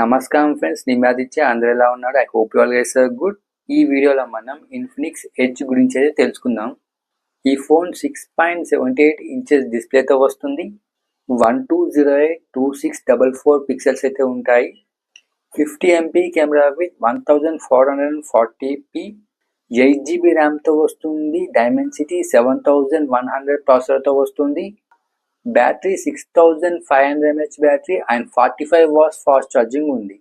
నమస్కారం ఫ్రెండ్స్, నేను ఆదిత్య. అందరూ ఎలా ఉన్నారు? I hope you all guys are good. ఈ వీడియోలో మనం ఇన్ఫినిక్స్ ఎడ్జ్ గురించి అయితే తెలుసుకుందాం. ఈ ఫోన్ 6.78 ఇంచెస్ డిస్ప్లేతో వస్తుంది. 12082644 పిక్సెల్స్ అయితే ఉంటాయి. 50 MP camera with 1440p, 8GB ర్యామ్తో వస్తుంది. డైమెన్సిటీ 7100 ప్రాసెసర్తో వస్తుంది. Battery 6500 mAh battery and 45 watts fast charging ఉంది.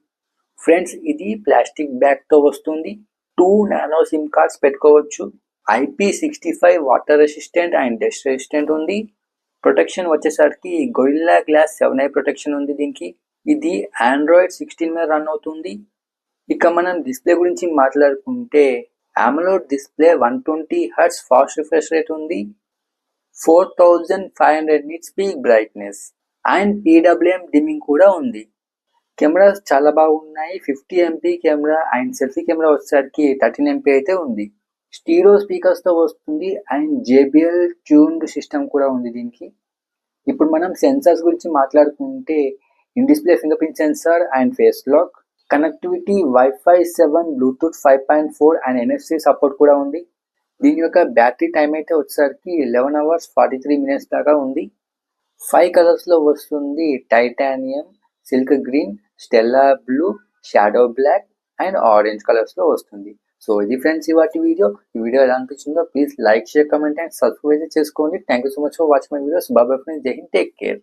ఫ్రెండ్స్, ఇది ప్లాస్టిక్ బ్యాగ్తో వస్తుంది. 2 నానో సిమ్ కార్డ్స్ పెట్టుకోవచ్చు. IP65 water resistant and dust resistant ఉంది. ప్రొటెక్షన్ వచ్చేసరికి గొరిల్లా గ్లాస్ 7i ప్రొటెక్షన్ ఉంది దీనికి. ఇది Android 16 మీద రన్ అవుతుంది. ఇక మనం డిస్ప్లే గురించి మాట్లాడుకుంటే AMOLED display 120Hz fast refresh rate ఉంది. 4500 nits peak brightness and PWM dimming కూడా ఉంది. కెమెరాస్ చాలా బాగున్నాయి. 50 MP camera and selfie camera వచ్చేసరికి 13 MP అయితే ఉంది. స్టీరియో స్పీకర్స్తో వస్తుంది అండ్ JBL ట్యూన్డ్ సిస్టమ్ కూడా ఉంది దీనికి. ఇప్పుడు మనం సెన్సార్స్ గురించి మాట్లాడుకుంటే in display fingerprint sensor and face lock, connectivity Wi-Fi 7, Bluetooth 5.4 and NFC support కూడా ఉంది. దీని యొక్క బ్యాటరీ టైం అయితే వచ్చేసరికి 11 hours 43 minutes దాకా ఉంది. 5 కలర్స్లో వస్తుంది. Titanium, silk green, stella blue, shadow black and orange కలర్స్లో వస్తుంది. సో ఇది ఫ్రెండ్స్ ఇవాటి వీడియో. ఈ వీడియో ఎలా అనిపించిందో please like, share, comment and subscribe చేసుకోండి. Thank you so much for watching my videos. Bye friends. Jai Hind. Take care.